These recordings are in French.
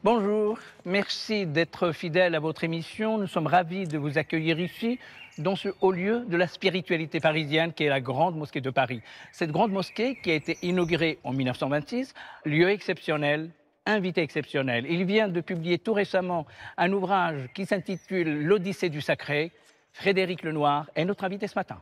Bonjour, merci d'être fidèle à votre émission. Nous sommes ravis de vous accueillir ici, dans ce haut lieu de la spiritualité parisienne qui est la Grande Mosquée de Paris. Cette grande mosquée qui a été inaugurée en 1926, lieu exceptionnel, invité exceptionnel. Il vient de publier tout récemment un ouvrage qui s'intitule L'Odyssée du Sacré. Frédéric Lenoir est notre invité ce matin.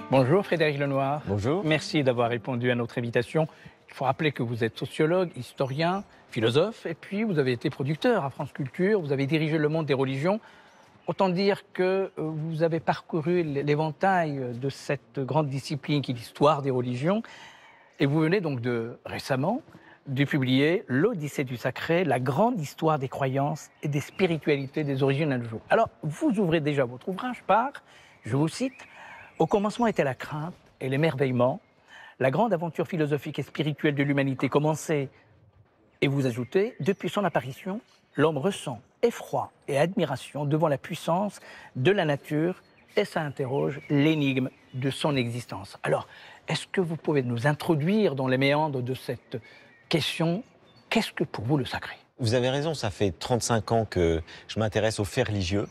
Bonjour Frédéric Lenoir. Bonjour. Merci d'avoir répondu à notre invitation. Il faut rappeler que vous êtes sociologue, historien, philosophe, et puis vous avez été producteur à France Culture, vous avez dirigé le monde des religions. Autant dire que vous avez parcouru l'éventail de cette grande discipline qui est l'histoire des religions, et vous venez donc récemment de publier L'Odyssée du Sacré, la grande histoire des croyances et des spiritualités des origines à nos jours. Alors, vous ouvrez déjà votre ouvrage par, je vous cite, « Au commencement était la crainte et l'émerveillement. La grande aventure philosophique et spirituelle de l'humanité commençait, et vous ajoutez, depuis son apparition, l'homme ressent effroi et admiration devant la puissance de la nature et ça interroge l'énigme de son existence. » Alors, est-ce que vous pouvez nous introduire dans les méandres de cette question? Qu'est-ce que pour vous le sacré? Vous avez raison, ça fait 35 ans que je m'intéresse aux faits religieux,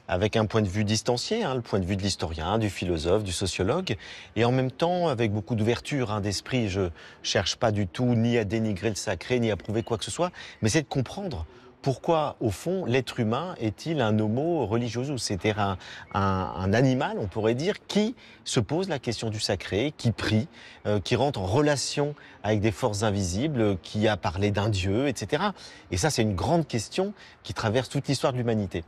avec un point de vue distancié, le point de vue de l'historien, du philosophe, du sociologue, et en même temps avec beaucoup d'ouverture d'esprit. Je cherche pas du tout ni à dénigrer le sacré, ni à prouver quoi que ce soit, mais c'est de comprendre pourquoi, au fond, l'être humain est-il un homo religiosus, c'est-à-dire un animal, on pourrait dire, qui se pose la question du sacré, qui prie, qui rentre en relation avec des forces invisibles, qui a parlé d'un dieu, etc. Et ça, c'est une grande question qui traverse toute l'histoire de l'humanité.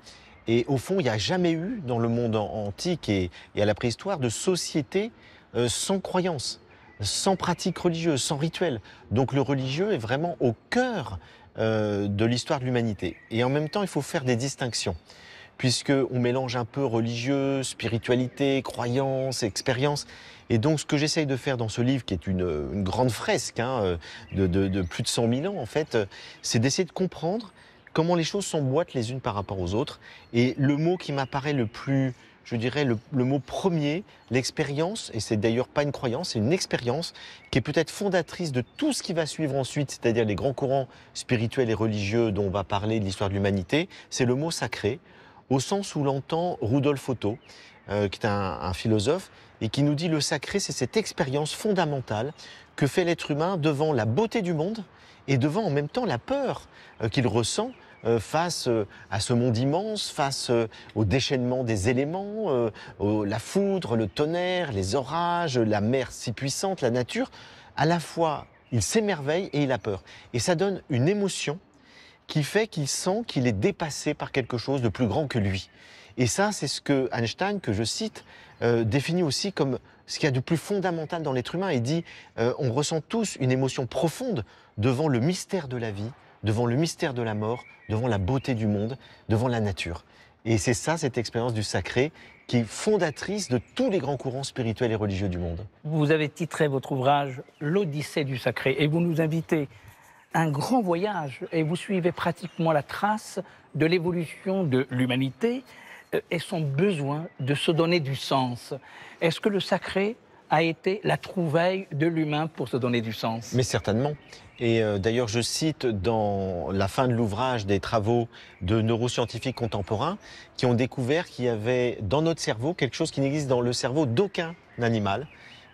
Et au fond, il n'y a jamais eu, dans le monde antique et à la préhistoire, de société sans croyance, sans pratique religieuse, sans rituel. Donc le religieux est vraiment au cœur de l'histoire de l'humanité. Et en même temps, il faut faire des distinctions, puisqu'on mélange un peu religieux, spiritualité, croyance, expérience. Et donc, ce que j'essaye de faire dans ce livre, qui est une grande fresque de plus de 100 000 ans, en fait, c'est d'essayer de comprendre comment les choses s'emboîtent les unes par rapport aux autres. Et le mot qui m'apparaît le plus, je dirais, le mot premier, l'expérience, et c'est d'ailleurs pas une croyance, c'est une expérience qui est peut-être fondatrice de tout ce qui va suivre ensuite, c'est-à-dire les grands courants spirituels et religieux dont on va parler de l'histoire de l'humanité, c'est le mot sacré, au sens où l'entend Rudolf Otto, qui est un philosophe, et qui nous dit le sacré, c'est cette expérience fondamentale que fait l'être humain devant la beauté du monde et devant en même temps la peur qu'il ressent face à ce monde immense, face au déchaînement des éléments, la foudre, le tonnerre, les orages, la mer si puissante, la nature. À la fois, il s'émerveille et il a peur. Et ça donne une émotion qui fait qu'il sent qu'il est dépassé par quelque chose de plus grand que lui. Et ça, c'est ce que Einstein, que je cite, définit aussi comme ce qu'il y a de plus fondamental dans l'être humain. Il dit on ressent tous une émotion profonde devant le mystère de la vie, devant le mystère de la mort, devant la beauté du monde, devant la nature. Et c'est ça, cette expérience du sacré, qui est fondatrice de tous les grands courants spirituels et religieux du monde. Vous avez titré votre ouvrage « L'Odyssée du Sacré » et vous nous invitez à un grand voyage et vous suivez pratiquement la trace de l'évolution de l'humanité et son besoin de se donner du sens. Est-ce que le sacré a été la trouvaille de l'humain pour se donner du sens? Mais certainement. Et d'ailleurs, je cite dans la fin de l'ouvrage des travaux de neuroscientifiques contemporains qui ont découvert qu'il y avait dans notre cerveau quelque chose qui n'existe dans le cerveau d'aucun animal,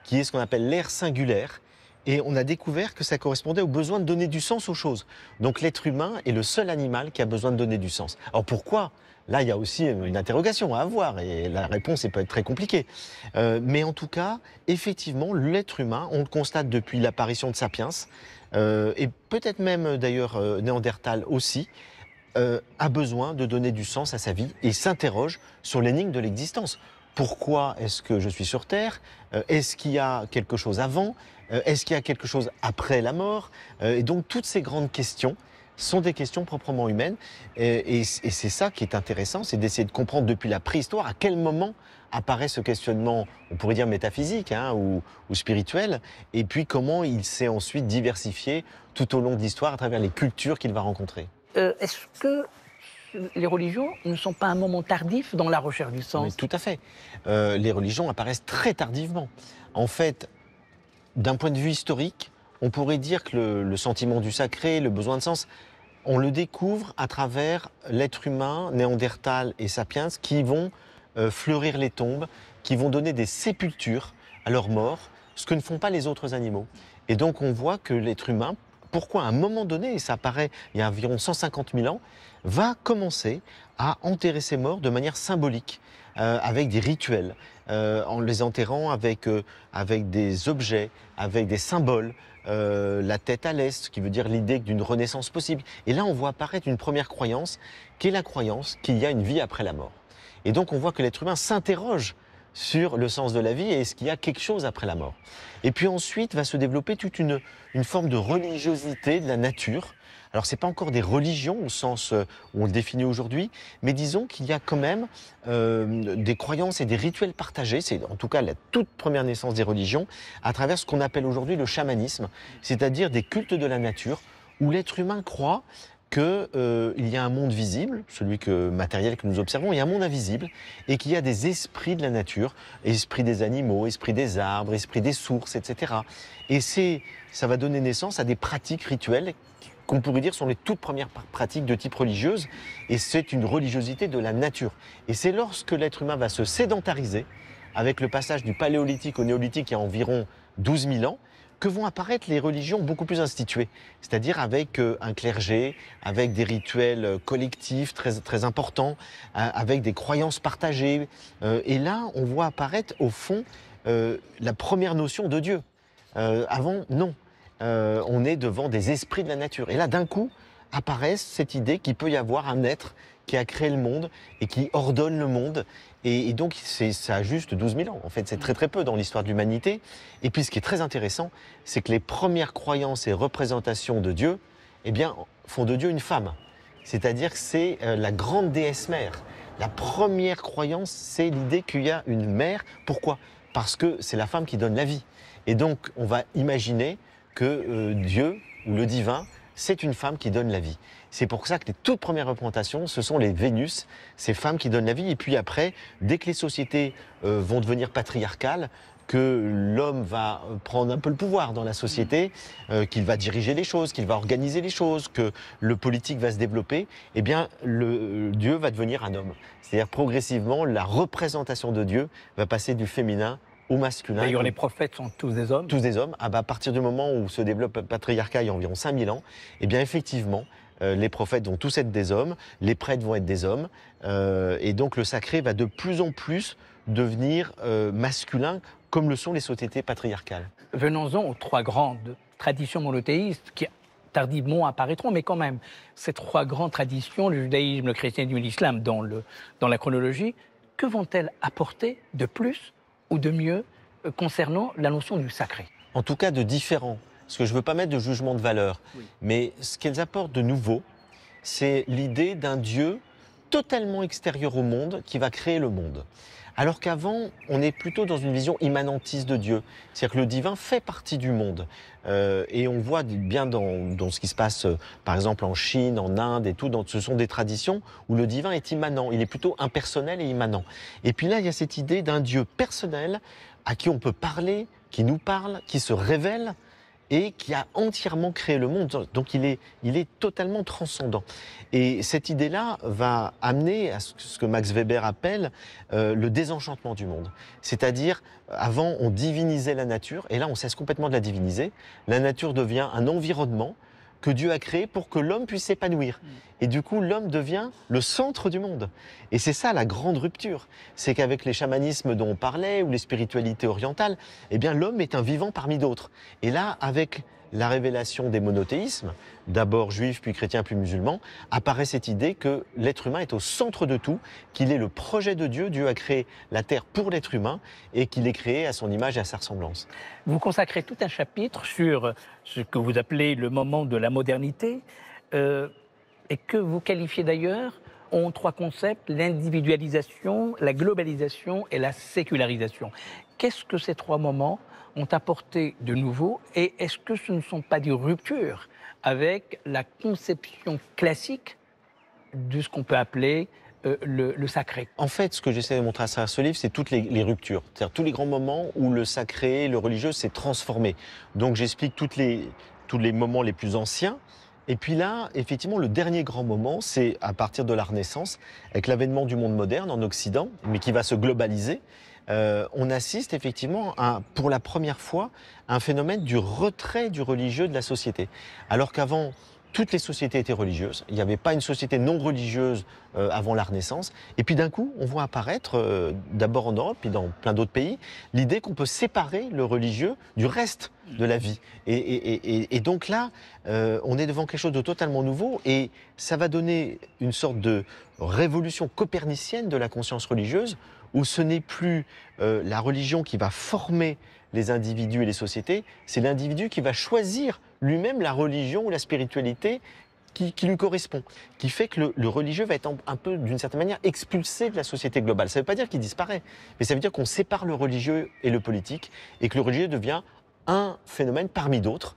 qui est ce qu'on appelle l'aire singulaire. Et on a découvert que ça correspondait au besoin de donner du sens aux choses. Donc l'être humain est le seul animal qui a besoin de donner du sens. Alors pourquoi ? Là, il y a aussi une interrogation à avoir et la réponse peut être très compliquée. Mais en tout cas, effectivement, l'être humain, on le constate depuis l'apparition de Sapiens, et peut-être même d'ailleurs Néandertal aussi, a besoin de donner du sens à sa vie et s'interroge sur l'énigme de l'existence. Pourquoi est-ce que je suis sur Terre? Est-ce qu'il y a quelque chose avant? Est-ce qu'il y a quelque chose après la mort? Et donc toutes ces grandes questions sont des questions proprement humaines. Et c'est ça qui est intéressant, c'est d'essayer de comprendre depuis la préhistoire à quel moment apparaît ce questionnement, on pourrait dire métaphysique ou spirituel, et puis comment il s'est ensuite diversifié tout au long de l'histoire à travers les cultures qu'il va rencontrer. Est-ce que les religions ne sont pas un moment tardif dans la recherche du Mais sens? tout à fait. Les religions apparaissent très tardivement. En fait, d'un point de vue historique, on pourrait dire que le sentiment du sacré, le besoin de sens, on le découvre à travers l'être humain, Néandertal et Sapiens, qui vont fleurir les tombes, qui vont donner des sépultures à leurs morts, ce que ne font pas les autres animaux. Et donc on voit que l'être humain, pourquoi à un moment donné, et ça apparaît il y a environ 150 000 ans, va commencer à enterrer ses morts de manière symbolique, avec des rituels, en les enterrant avec des objets, avec des symboles, la tête à l'est, ce qui veut dire l'idée d'une renaissance possible. Et là, on voit apparaître une première croyance, qui est la croyance qu'il y a une vie après la mort. Et donc, on voit que l'être humain s'interroge sur le sens de la vie et est-ce qu'il y a quelque chose après la mort. Et puis ensuite va se développer toute une forme de religiosité de la nature. Alors c'est pas encore des religions au sens où on le définit aujourd'hui, mais disons qu'il y a quand même des croyances et des rituels partagés. C'est en tout cas la toute première naissance des religions à travers ce qu'on appelle aujourd'hui le chamanisme, c'est-à-dire des cultes de la nature où l'être humain croit qu'il y a un monde visible, matériel que nous observons, il y a un monde invisible, et qu'il y a des esprits de la nature, esprits des animaux, esprits des arbres, esprits des sources, etc. Et ça va donner naissance à des pratiques rituelles qu'on pourrait dire sont les toutes premières pratiques de type religieuse, et c'est une religiosité de la nature. Et c'est lorsque l'être humain va se sédentariser, avec le passage du paléolithique au néolithique il y a environ 12 000 ans, que vont apparaître les religions beaucoup plus instituées, c'est-à-dire avec un clergé, avec des rituels collectifs très, très importants, avec des croyances partagées. Et là, on voit apparaître au fond la première notion de Dieu. Avant, non. On est devant des esprits de la nature. Et là, d'un coup, apparaît cette idée qu'il peut y avoir un être qui a créé le monde et qui ordonne le monde. Et donc, ça a juste 12 000 ans. En fait, c'est très très peu dans l'histoire de l'humanité. Et puis, ce qui est très intéressant, c'est que les premières croyances et représentations de Dieu, eh bien, font de Dieu une femme. C'est-à-dire que c'est la grande déesse mère. La première croyance, c'est l'idée qu'il y a une mère. Pourquoi ? Parce que c'est la femme qui donne la vie. Et donc, on va imaginer que Dieu, ou le divin, c'est une femme qui donne la vie. C'est pour ça que les toutes premières représentations, ce sont les Vénus, ces femmes qui donnent la vie. Et puis après, dès que les sociétés vont devenir patriarcales, que l'homme va prendre un peu le pouvoir dans la société, qu'il va diriger les choses, qu'il va organiser les choses, que le politique va se développer, eh bien, Dieu va devenir un homme. C'est-à-dire progressivement, la représentation de Dieu va passer du féminin au masculin. D'ailleurs, les prophètes sont tous des hommes. Tous des hommes. À partir du moment où se développe le patriarcat il y a environ 5000 ans, eh bien effectivement, les prophètes vont tous être des hommes, les prêtres vont être des hommes, et donc le sacré va de plus en plus devenir masculin, comme le sont les sociétés patriarcales. Venons-en aux trois grandes traditions monothéistes qui tardivement apparaîtront, mais quand même, ces trois grandes traditions, le judaïsme, le christianisme et l'islam dans la chronologie, que vont-elles apporter de plus ou de mieux concernant la notion du sacré? En tout cas de différent, parce que je ne veux pas mettre de jugement de valeur, mais ce qu'elles apportent de nouveau, c'est l'idée d'un Dieu totalement extérieur au monde qui va créer le monde. Alors qu'avant, on est plutôt dans une vision immanentiste de Dieu. C'est-à-dire que le divin fait partie du monde. Et on voit bien dans ce qui se passe, par exemple, en Chine, en Inde et tout, ce sont des traditions où le divin est immanent. Il est plutôt impersonnel et immanent. Et puis là, il y a cette idée d'un Dieu personnel à qui on peut parler, qui nous parle, qui se révèle et qui a entièrement créé le monde. Donc il est totalement transcendant. Et cette idée-là va amener à ce que Max Weber appelle le désenchantement du monde. C'est-à-dire, avant, on divinisait la nature, et là, on cesse complètement de la diviniser. La nature devient un environnement que Dieu a créé pour que l'homme puisse s'épanouir. Et du coup, l'homme devient le centre du monde. Et c'est ça la grande rupture. C'est qu'avec les chamanismes dont on parlait, ou les spiritualités orientales, eh bien l'homme est un vivant parmi d'autres. Et là, avec la révélation des monothéismes, d'abord juifs, puis chrétiens, puis musulmans, apparaît cette idée que l'être humain est au centre de tout, qu'il est le projet de Dieu. Dieu a créé la terre pour l'être humain et qu'il est créé à son image et à sa ressemblance. Vous consacrez tout un chapitre sur ce que vous appelez le moment de la modernité, et que vous qualifiez d'ailleurs en trois concepts: l'individualisation, la globalisation et la sécularisation. Qu'est-ce que ces trois moments ont apporté de nouveau, et est-ce que ce ne sont pas des ruptures avec la conception classique de ce qu'on peut appeler le sacré. En fait, ce que j'essaie de montrer à travers ce livre, c'est toutes les ruptures. C'est-à-dire tous les grands moments où le sacré, le religieux s'est transformé. Donc j'explique tous les moments les plus anciens. Et puis là, effectivement, le dernier grand moment, c'est à partir de la Renaissance, avec l'avènement du monde moderne en Occident, mais qui va se globaliser. On assiste effectivement pour la première fois à un phénomène du retrait du religieux de la société. Alors qu'avant, toutes les sociétés étaient religieuses. Il n'y avait pas une société non religieuse avant la Renaissance. Et puis d'un coup, on voit apparaître, d'abord en Europe, puis dans plein d'autres pays, l'idée qu'on peut séparer le religieux du reste de la vie. Et donc là, on est devant quelque chose de totalement nouveau et ça va donner une sorte de révolution copernicienne de la conscience religieuse où ce n'est plus la religion qui va former les individus et les sociétés, c'est l'individu qui va choisir lui-même la religion ou la spiritualité qui lui correspond, qui fait que le religieux va être un peu, d'une certaine manière, expulsé de la société globale. Ça ne veut pas dire qu'il disparaît, mais ça veut dire qu'on sépare le religieux et le politique, et que le religieux devient un phénomène parmi d'autres,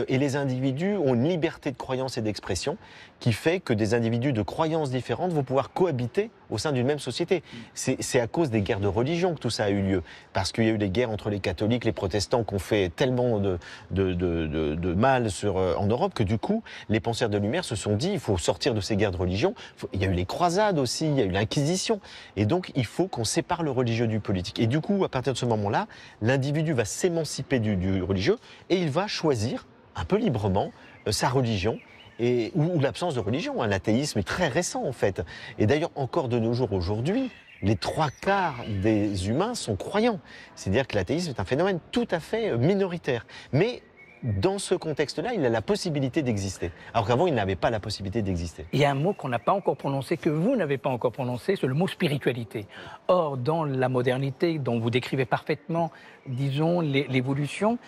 et les individus ont une liberté de croyance et d'expression qui fait que des individus de croyances différentes vont pouvoir cohabiter au sein d'une même société. C'est à cause des guerres de religion que tout ça a eu lieu, parce qu'il y a eu des guerres entre les catholiques, les protestants qui ont fait tellement de mal en Europe que du coup, les penseurs de lumière se sont dit il faut sortir de ces guerres de religion. Il y a eu les croisades aussi, il y a eu l'Inquisition, et donc il faut qu'on sépare le religieux du politique. Et du coup, à partir de ce moment-là, l'individu va s'émanciper du religieux et il va choisir un peu librement sa religion ou l'absence de religion. L'athéisme est très récent en fait. Et d'ailleurs encore de nos jours aujourd'hui, les 3/4 des humains sont croyants. C'est-à-dire que l'athéisme est un phénomène tout à fait minoritaire. Mais dans ce contexte-là, il a la possibilité d'exister. Alors qu'avant, il n'avait pas la possibilité d'exister. Il y a un mot qu'on n'a pas encore prononcé, que vous n'avez pas encore prononcé, c'est le mot spiritualité. Or, dans la modernité, dont vous décrivez parfaitement, disons, l'évolution,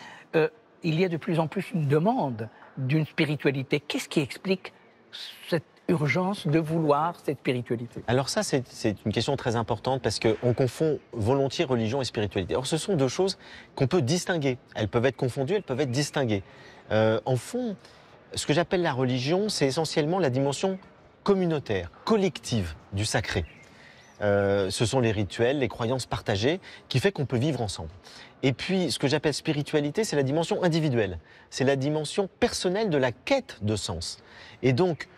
il y a de plus en plus une demande d'une spiritualité. Qu'est-ce qui explique cette urgence de vouloir cette spiritualité? Alors ça, c'est une question très importante parce qu'on confond volontiers religion et spiritualité. Or, ce sont deux choses qu'on peut distinguer. Elles peuvent être confondues, elles peuvent être distinguées. En fond, ce que j'appelle la religion, c'est essentiellement la dimension communautaire, collective du sacré. Ce sont les rituels, les croyances partagées qui fait qu'on peut vivre ensemble. Et puis, ce que j'appelle spiritualité, c'est la dimension individuelle. C'est la dimension personnelle de la quête de sens. Et donc,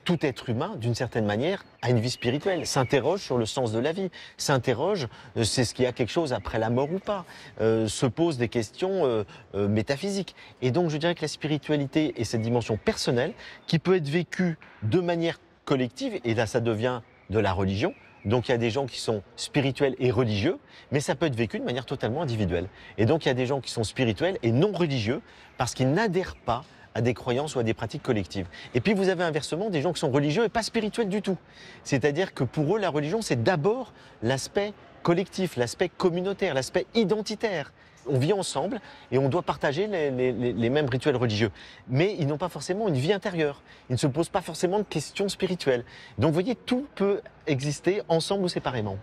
tout être humain, d'une certaine manière, a une vie spirituelle, s'interroge sur le sens de la vie, s'interroge, c'est ce qu'il y a quelque chose après la mort ou pas, se pose des questions métaphysiques. Et donc, je dirais que la spiritualité est cette dimension personnelle qui peut être vécue de manière collective, et là, ça devient de la religion. Donc il y a des gens qui sont spirituels et religieux, mais ça peut être vécu de manière totalement individuelle. Et donc il y a des gens qui sont spirituels et non religieux parce qu'ils n'adhèrent pas à des croyances ou à des pratiques collectives. Et puis vous avez inversement des gens qui sont religieux et pas spirituels du tout. C'est-à-dire que pour eux, la religion, c'est d'abord l'aspect collectif, l'aspect communautaire, l'aspect identitaire. On vit ensemble et on doit partager les mêmes rituels religieux. Mais ils n'ont pas forcément une vie intérieure. Ils ne se posent pas forcément de questions spirituelles. Donc vous voyez, tout peut exister ensemble ou séparément.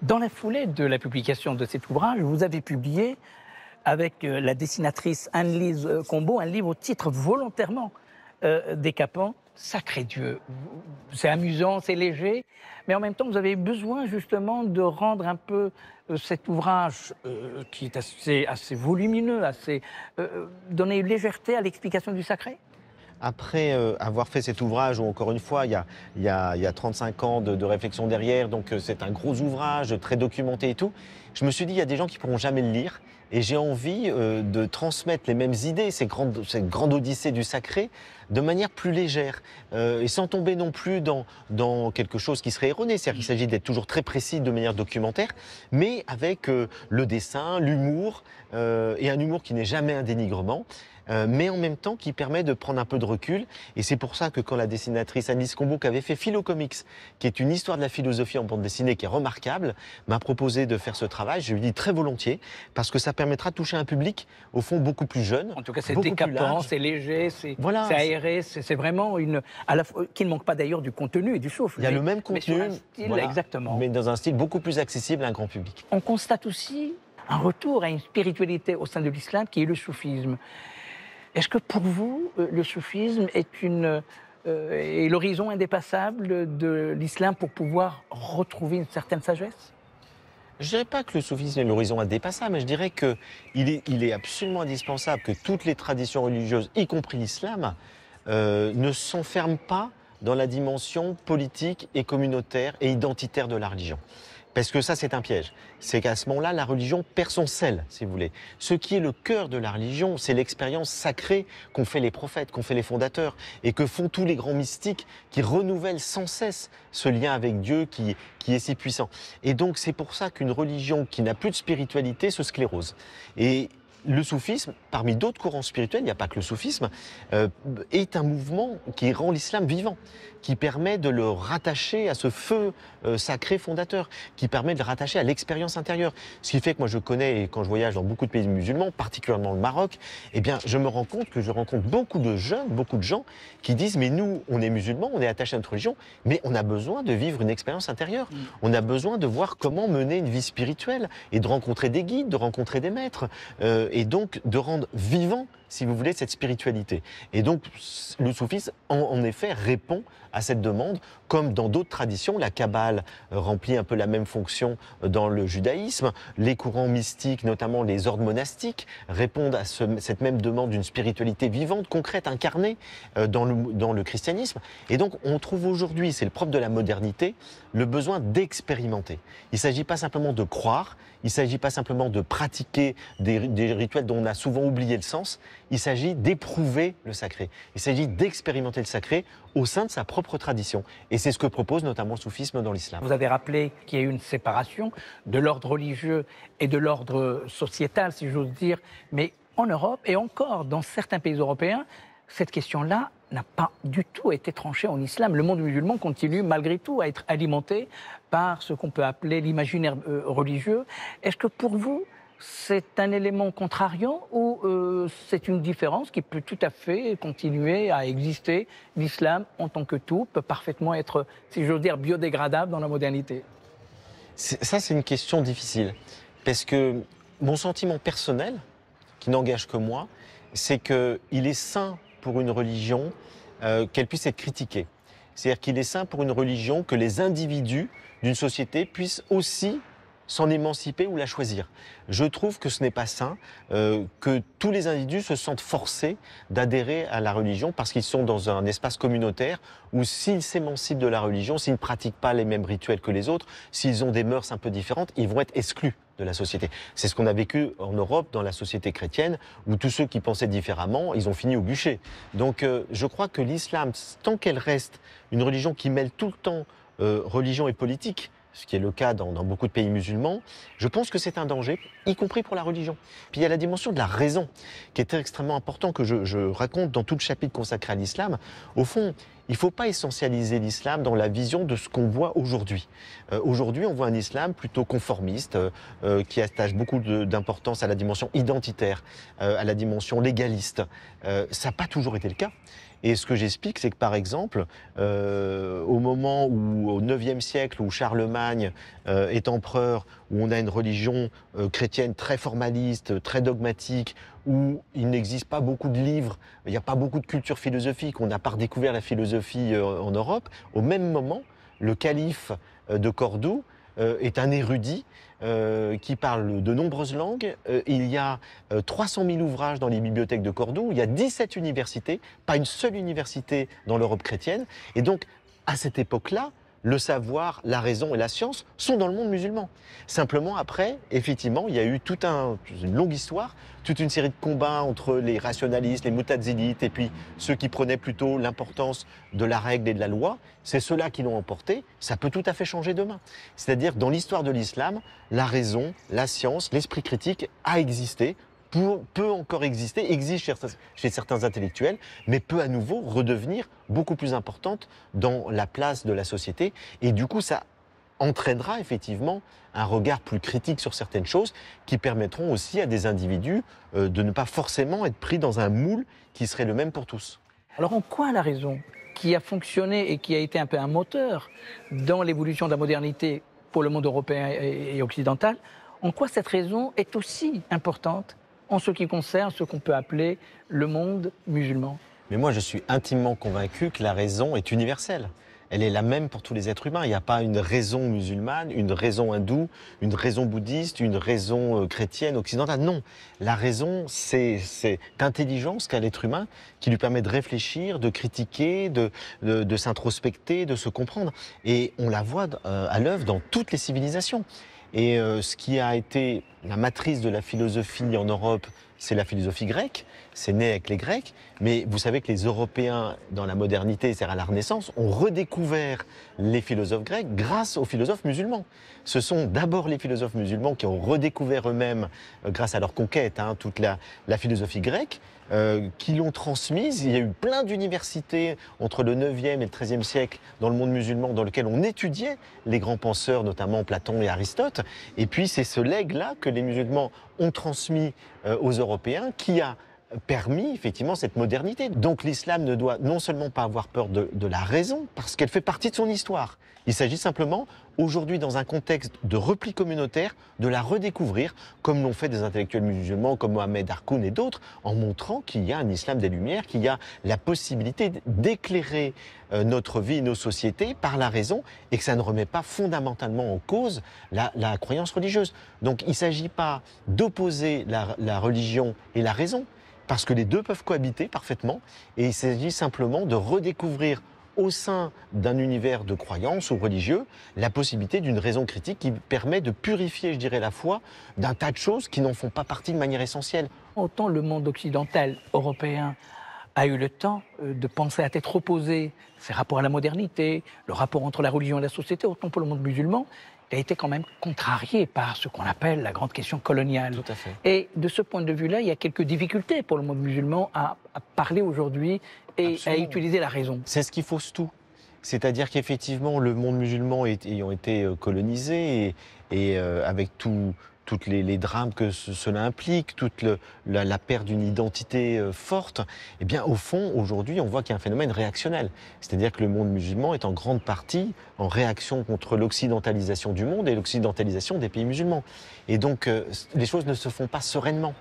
Dans la foulée de la publication de cet ouvrage, vous avez publié avec la dessinatrice Anne-Lise Combeau un livre au titre volontairement décapant, Sacré Dieu. C'est amusant, c'est léger, mais en même temps, vous avez besoin justement de rendre un peu cet ouvrage qui est assez volumineux, donner une légèreté à l'explication du sacré. Après avoir fait cet ouvrage, où encore une fois, il y a 35 ans de réflexion derrière, donc c'est un gros ouvrage, très documenté et tout, je me suis dit, il y a des gens qui ne pourront jamais le lire, et j'ai envie de transmettre les mêmes idées, cette grande odyssée du sacré, de manière plus légère, et sans tomber non plus dans quelque chose qui serait erroné. C'est-à-dire qu'il s'agit d'être toujours très précis de manière documentaire, mais avec le dessin, l'humour, et un humour qui n'est jamais un dénigrement, mais en même temps qui permet de prendre un peu de recul. Et c'est pour ça que quand la dessinatrice Anne-Lise Combeau, qui avait fait Philo Comics, qui est une histoire de la philosophie en bande dessinée qui est remarquable, m'a proposé de faire ce travail, je lui dis très volontiers, parce que ça permettra de toucher un public, au fond, beaucoup plus jeune. En tout cas, c'est décapant, c'est léger, c'est aéré, c'est vraiment qui ne manque pas d'ailleurs du contenu et du souffle. Il y a le même contenu, exactement, mais dans un style beaucoup plus accessible à un grand public. On constate aussi un retour à une spiritualité au sein de l'islam qui est le soufisme. Est-ce que pour vous, le soufisme est une est l'horizon indépassable de l'islam pour pouvoir retrouver une certaine sagesse? Je ne dirais pas que le soufisme est l'horizon indépassable, mais je dirais qu'il est absolument indispensable que toutes les traditions religieuses, y compris l'islam, ne s'enferment pas dans la dimension politique et communautaire et identitaire de la religion. Parce que ça, c'est un piège. C'est qu'à ce moment-là, la religion perd son sel, si vous voulez. Ce qui est le cœur de la religion, c'est l'expérience sacrée qu'ont fait les prophètes, qu'ont fait les fondateurs, et que font tous les grands mystiques qui renouvellent sans cesse ce lien avec Dieu qui est si puissant. Et donc, c'est pour ça qu'une religion qui n'a plus de spiritualité se sclérose. Et le soufisme, parmi d'autres courants spirituels, il n'y a pas que le soufisme, est un mouvement qui rend l'islam vivant, qui permet de le rattacher à ce feu sacré fondateur, qui permet de le rattacher à l'expérience intérieure. Ce qui fait que moi je connais, et quand je voyage dans beaucoup de pays musulmans, particulièrement le Maroc, eh bien je me rends compte que je rencontre beaucoup de jeunes, beaucoup de gens qui disent mais nous, on est musulmans, on est attachés à notre religion, mais on a besoin de vivre une expérience intérieure. On a besoin de voir comment mener une vie spirituelle et de rencontrer des guides, de rencontrer des maîtres, et donc de rendre vivant, si vous voulez, cette spiritualité. Et donc, le soufisme, en effet, répond à cette demande, comme dans d'autres traditions. La Kabbale remplit un peu la même fonction dans le judaïsme. Les courants mystiques, notamment les ordres monastiques, répondent à cette même demande d'une spiritualité vivante, concrète, incarnée dans le christianisme. Et donc, on trouve aujourd'hui, c'est le propre de la modernité, le besoin d'expérimenter. Il ne s'agit pas simplement de croire, il ne s'agit pas simplement de pratiquer des rituels dont on a souvent oublié le sens, il s'agit d'éprouver le sacré. Il s'agit d'expérimenter le sacré au sein de sa propre tradition. Et c'est ce que propose notamment le soufisme dans l'islam. Vous avez rappelé qu'il y a eu une séparation de l'ordre religieux et de l'ordre sociétal, si j'ose dire. Mais en Europe, et encore dans certains pays européens, cette question-là n'a pas du tout été tranchée en islam. Le monde musulman continue malgré tout à être alimenté par ce qu'on peut appeler l'imaginaire religieux. Est-ce que pour vous, c'est un élément contrariant ou c'est une différence qui peut tout à fait continuer à exister? L'islam, en tant que tout, peut parfaitement être, si j'ose dire, biodégradable dans la modernité. Ça, c'est une question difficile. Parce que mon sentiment personnel, qui n'engage que moi, c'est qu'il est sain pour une religion qu'elle puisse être critiquée. C'est-à-dire qu'il est sain pour une religion que les individus d'une société puissent aussi s'en émanciper ou la choisir. Je trouve que ce n'est pas sain, que tous les individus se sentent forcés d'adhérer à la religion parce qu'ils sont dans un espace communautaire où s'ils s'émancipent de la religion, s'ils ne pratiquent pas les mêmes rituels que les autres, s'ils ont des mœurs un peu différentes, ils vont être exclus de la société. C'est ce qu'on a vécu en Europe, dans la société chrétienne, où tous ceux qui pensaient différemment, ils ont fini au bûcher. Donc je crois que l'islam, tant qu'elle reste une religion qui mêle tout le temps religion et politique, ce qui est le cas dans beaucoup de pays musulmans, je pense que c'est un danger, y compris pour la religion. Puis il y a la dimension de la raison, qui est extrêmement important, que je raconte dans tout le chapitre consacré à l'islam. Au fond, il ne faut pas essentialiser l'islam dans la vision de ce qu'on voit aujourd'hui. Aujourd'hui, on voit un islam plutôt conformiste, qui attache beaucoup d'importance à la dimension identitaire, à la dimension légaliste. Ça n'a pas toujours été le cas. Et ce que j'explique, c'est que par exemple, au moment où, au IXe siècle, où Charlemagne est empereur, où on a une religion chrétienne très formaliste, très dogmatique, où il n'existe pas beaucoup de livres, il n'y a pas beaucoup de culture philosophique, on n'a pas redécouvert la philosophie en Europe, au même moment, le calife de Cordoue est un érudit qui parle de nombreuses langues. Il y a 300 000 ouvrages dans les bibliothèques de Cordoue. Il y a 17 universités, pas une seule université dans l'Europe chrétienne. Et donc, à cette époque-là, le savoir, la raison et la science sont dans le monde musulman. Simplement, après, effectivement, il y a eu une longue histoire, toute une série de combats entre les rationalistes, les mu'tazilites, et puis ceux qui prenaient plutôt l'importance de la règle et de la loi. C'est ceux-là qui l'ont emporté. Ça peut tout à fait changer demain. C'est-à-dire, dans l'histoire de l'islam, la raison, la science, l'esprit critique a existé, peut encore exister, existe chez certains intellectuels, mais peut à nouveau redevenir beaucoup plus importante dans la place de la société. Et du coup, ça entraînera effectivement un regard plus critique sur certaines choses qui permettront aussi à des individus de ne pas forcément être pris dans un moule qui serait le même pour tous. Alors en quoi la raison, qui a fonctionné et qui a été un peu un moteur dans l'évolution de la modernité pour le monde européen et occidental, en quoi cette raison est aussi importante en ce qui concerne ce qu'on peut appeler le monde musulman? Mais moi, je suis intimement convaincu que la raison est universelle. Elle est la même pour tous les êtres humains. Il n'y a pas une raison musulmane, une raison hindoue, une raison bouddhiste, une raison chrétienne, occidentale. Non, la raison, c'est l'intelligence qu'a l'être humain qui lui permet de réfléchir, de critiquer, de s'introspecter, de se comprendre. Et on la voit à l'œuvre dans toutes les civilisations. Et ce qui a été la matrice de la philosophie en Europe, c'est la philosophie grecque. C'est né avec les Grecs, mais vous savez que les Européens, dans la modernité, c'est-à-dire à la Renaissance, ont redécouvert les philosophes grecs grâce aux philosophes musulmans. Ce sont d'abord les philosophes musulmans qui ont redécouvert eux-mêmes, grâce à leur conquête, toute la philosophie grecque, qui l'ont transmise. Il y a eu plein d'universités entre le 9e et le 13e siècle dans le monde musulman dans lequel on étudiait les grands penseurs, notamment Platon et Aristote. Et puis c'est ce legs-là que les musulmans ont transmis aux Européens qui a permis effectivement cette modernité. Donc l'islam ne doit non seulement pas avoir peur de la raison, parce qu'elle fait partie de son histoire. Il s'agit simplement, aujourd'hui, dans un contexte de repli communautaire, de la redécouvrir, comme l'ont fait des intellectuels musulmans comme Mohamed Harkoun et d'autres, en montrant qu'il y a un islam des Lumières, qu'il y a la possibilité d'éclairer notre vie, nos sociétés par la raison, et que ça ne remet pas fondamentalement en cause la croyance religieuse. Donc il ne s'agit pas d'opposer la religion et la raison, parce que les deux peuvent cohabiter parfaitement, et il s'agit simplement de redécouvrir au sein d'un univers de croyance ou religieux la possibilité d'une raison critique qui permet de purifier, je dirais, la foi d'un tas de choses qui n'en font pas partie de manière essentielle. Autant le monde occidental, européen, a eu le temps de penser à tête opposée ses rapports à la modernité, le rapport entre la religion et la société, autant pour le monde musulman, il a été quand même contrarié par ce qu'on appelle la grande question coloniale. Tout à fait. Et de ce point de vue-là, il y a quelques difficultés pour le monde musulman à parler aujourd'hui et Absolument. à utiliser la raison. C'est ce qui fausse tout. C'est-à-dire qu'effectivement, le monde musulman ayant été colonisé et avec toutes les drames que cela implique, toute la perte d'une identité forte, eh bien, au fond, aujourd'hui, on voit qu'il y a un phénomène réactionnel. C'est-à-dire que le monde musulman est en grande partie en réaction contre l'occidentalisation du monde et l'occidentalisation des pays musulmans. Et donc, les choses ne se font pas sereinement.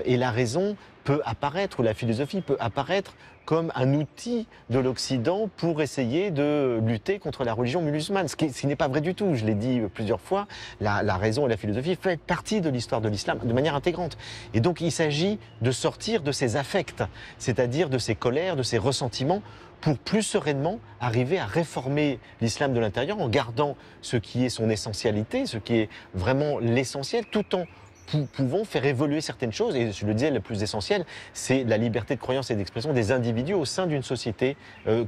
Et la raison peut apparaître, ou la philosophie peut apparaître comme un outil de l'Occident pour essayer de lutter contre la religion musulmane, ce qui n'est pas vrai du tout. Je l'ai dit plusieurs fois, la raison et la philosophie font partie de l'histoire de l'islam de manière intégrante. Et donc il s'agit de sortir de ces affects, c'est-à-dire de ces colères, de ces ressentiments, pour plus sereinement arriver à réformer l'islam de l'intérieur en gardant ce qui est son essentialité, ce qui est vraiment l'essentiel, tout en pouvons faire évoluer certaines choses, et je le disais, le plus essentiel, c'est la liberté de croyance et d'expression des individus au sein d'une société,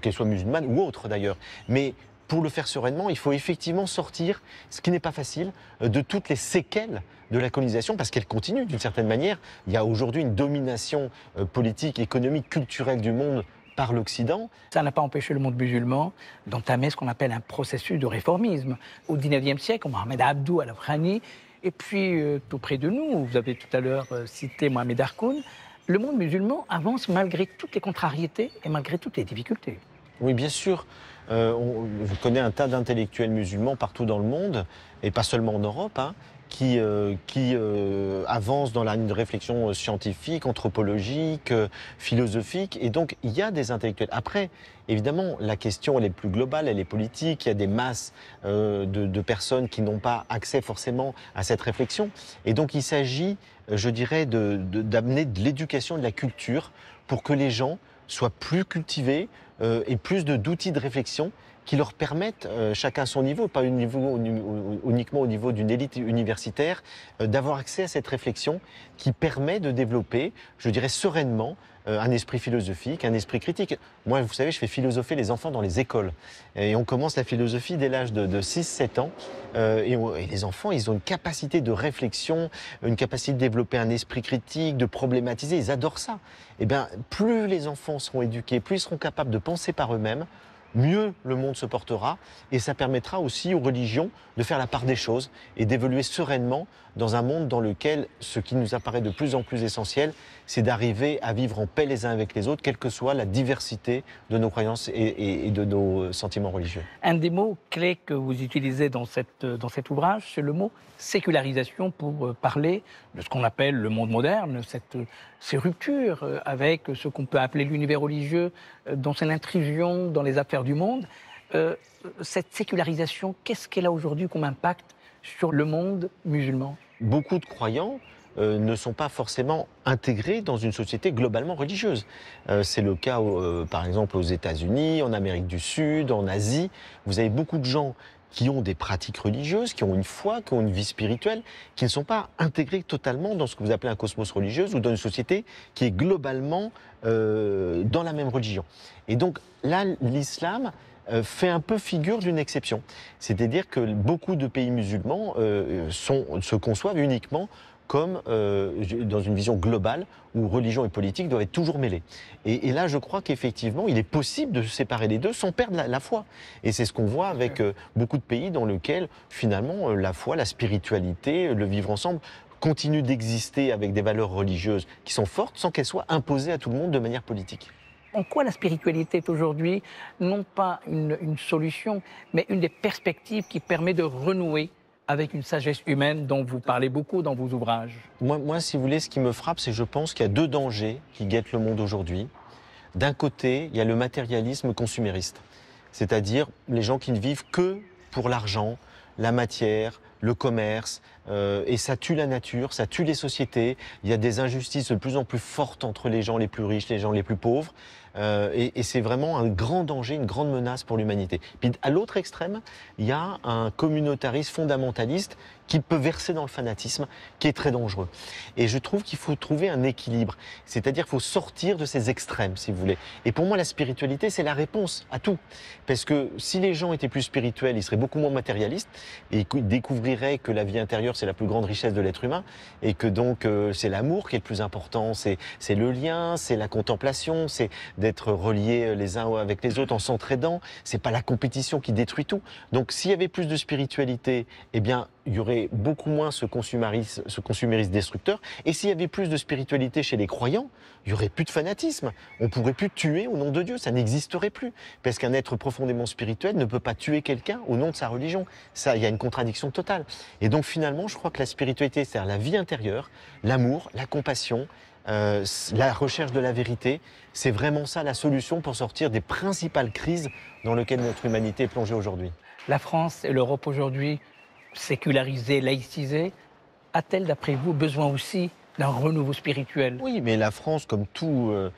qu'elle soit musulmane ou autre d'ailleurs. Mais pour le faire sereinement, il faut effectivement sortir, ce qui n'est pas facile, de toutes les séquelles de la colonisation, parce qu'elle continue d'une certaine manière. Il y a aujourd'hui une domination politique, économique, culturelle du monde par l'Occident. Ça n'a pas empêché le monde musulman d'entamer ce qu'on appelle un processus de réformisme. Au XIXe siècle, Mohamed Abdou al-Afghani. Et puis, tout près de nous, vous avez tout à l'heure cité Mohamed Harkoun, le monde musulman avance malgré toutes les contrariétés et malgré toutes les difficultés. Oui, bien sûr. Je connais un tas d'intellectuels musulmans partout dans le monde, et pas seulement en Europe, qui avancent dans une réflexion scientifique, anthropologique, philosophique. Et donc, il y a des intellectuels. Après, évidemment, la question, elle est plus globale, elle est politique. Il y a des masses de personnes qui n'ont pas accès forcément à cette réflexion. Et donc, il s'agit, je dirais, d'amener de l'éducation, de la culture, pour que les gens soient plus cultivés et plus d'outils de réflexion qui leur permettent, chacun à son niveau, pas uniquement au niveau d'une élite universitaire, d'avoir accès à cette réflexion qui permet de développer, je dirais sereinement, un esprit philosophique, un esprit critique. Moi, vous savez, je fais philosopher les enfants dans les écoles. Et on commence la philosophie dès l'âge de 6-7 ans. Et les enfants, ils ont une capacité de réflexion, une capacité de développer un esprit critique, de problématiser. Ils adorent ça. Et bien, plus les enfants seront éduqués, plus ils seront capables de penser par eux-mêmes, mieux le monde se portera, et ça permettra aussi aux religions de faire la part des choses et d'évoluer sereinement dans un monde dans lequel ce qui nous apparaît de plus en plus essentiel, c'est d'arriver à vivre en paix les uns avec les autres, quelle que soit la diversité de nos croyances et de nos sentiments religieux. Un des mots clés que vous utilisez dans cet ouvrage, c'est le mot sécularisation pour parler de ce qu'on appelle le monde moderne, ces ruptures avec ce qu'on peut appeler l'univers religieux, dans son intrusion dans les affaires du monde. Cette sécularisation, qu'est-ce qu'elle a aujourd'hui comme impact sur le monde musulman? Beaucoup de croyants ne sont pas forcément intégrés dans une société globalement religieuse. C'est le cas, par exemple, aux États-Unis, en Amérique du Sud, en Asie. Vous avez beaucoup de gens qui ont des pratiques religieuses, qui ont une foi, qui ont une vie spirituelle, qui ne sont pas intégrés totalement dans ce que vous appelez un cosmos religieux ou dans une société qui est globalement dans la même religion. Et donc là, l'islam fait un peu figure d'une exception. C'est-à-dire que beaucoup de pays musulmans se conçoivent uniquement comme dans une vision globale où religion et politique doivent être toujours mêlées. Et là, je crois qu'effectivement, il est possible de séparer les deux sans perdre la foi. Et c'est ce qu'on voit avec beaucoup de pays dans lesquels, finalement, la foi, la spiritualité, le vivre ensemble continuent d'exister avec des valeurs religieuses qui sont fortes sans qu'elles soient imposées à tout le monde de manière politique. En quoi la spiritualité est aujourd'hui non pas une solution, mais une des perspectives qui permet de renouer avec une sagesse humaine dont vous parlez beaucoup dans vos ouvrages? Moi, si vous voulez, ce qui me frappe, c'est que je pense qu'il y a deux dangers qui guettent le monde aujourd'hui. D'un côté, il y a le matérialisme consumériste, c'est-à-dire les gens qui ne vivent que pour l'argent, la matière, le commerce, et ça tue la nature, ça tue les sociétés. Il y a des injustices de plus en plus fortes entre les gens les plus riches, les gens les plus pauvres. Et c'est vraiment un grand danger, une grande menace pour l'humanité. Puis à l'autre extrême, il y a un communautarisme fondamentaliste qui peut verser dans le fanatisme, qui est très dangereux. Et je trouve qu'il faut trouver un équilibre. C'est-à-dire qu'il faut sortir de ces extrêmes, si vous voulez. Et pour moi, la spiritualité, c'est la réponse à tout. Parce que si les gens étaient plus spirituels, ils seraient beaucoup moins matérialistes, et ils découvriraient que la vie intérieure, c'est la plus grande richesse de l'être humain, et que donc c'est l'amour qui est le plus important, c'est le lien, c'est la contemplation, c'est d'être reliés les uns avec les autres en s'entraidant, c'est pas la compétition qui détruit tout. Donc s'il y avait plus de spiritualité, eh bien, il y aurait beaucoup moins ce consumérisme destructeur. Et s'il y avait plus de spiritualité chez les croyants, il n'y aurait plus de fanatisme. On pourrait plus tuer au nom de Dieu, ça n'existerait plus. Parce qu'un être profondément spirituel ne peut pas tuer quelqu'un au nom de sa religion. Ça, il y a une contradiction totale. Et donc finalement, je crois que la spiritualité, c'est-à-dire la vie intérieure, l'amour, la compassion, la recherche de la vérité, c'est vraiment ça la solution pour sortir des principales crises dans lesquelles notre humanité est plongée aujourd'hui. La France et l'Europe aujourd'hui, sécularisée, laïcisée, a-t-elle, d'après vous, besoin aussi d'un renouveau spirituel? Oui, mais la France, comme tout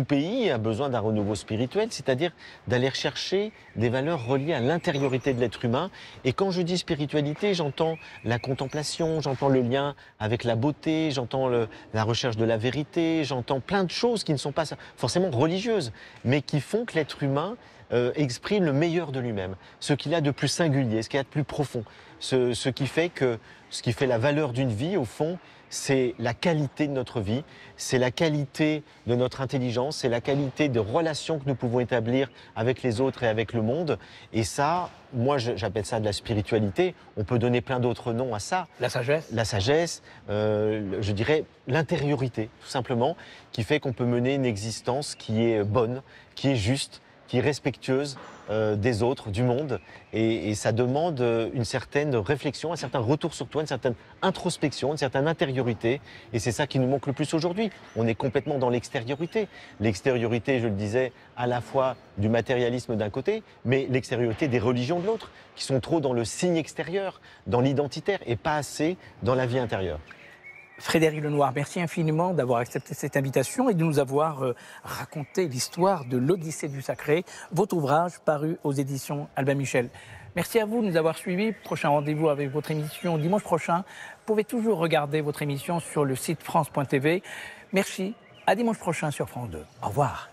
pays, a besoin d'un renouveau spirituel, c'est-à-dire d'aller chercher des valeurs reliées à l'intériorité de l'être humain. Et quand je dis spiritualité, j'entends la contemplation, j'entends le lien avec la beauté, j'entends la recherche de la vérité, j'entends plein de choses qui ne sont pas forcément religieuses, mais qui font que l'être humain exprime le meilleur de lui-même, ce qu'il a de plus singulier, ce qu'il a de plus profond, ce qui fait la valeur d'une vie, au fond, c'est la qualité de notre vie, c'est la qualité de notre intelligence, c'est la qualité de relations que nous pouvons établir avec les autres et avec le monde. Et ça, moi j'appelle ça de la spiritualité. On peut donner plein d'autres noms à ça. La sagesse? La sagesse, je dirais l'intériorité, tout simplement, qui fait qu'on peut mener une existence qui est bonne, qui est juste, qui est respectueuse des autres, du monde. Et ça demande une certaine réflexion, un certain retour sur toi, une certaine introspection, une certaine intériorité. Et c'est ça qui nous manque le plus aujourd'hui. On est complètement dans l'extériorité. L'extériorité, je le disais, à la fois du matérialisme d'un côté, mais l'extériorité des religions de l'autre, qui sont trop dans le signe extérieur, dans l'identitaire, et pas assez dans la vie intérieure. Frédéric Lenoir, merci infiniment d'avoir accepté cette invitation et de nous avoir raconté l'histoire de l'Odyssée du Sacré, votre ouvrage paru aux éditions Albin Michel. Merci à vous de nous avoir suivis. Prochain rendez-vous avec votre émission dimanche prochain. Vous pouvez toujours regarder votre émission sur le site France.tv. Merci, à dimanche prochain sur France 2. Au revoir.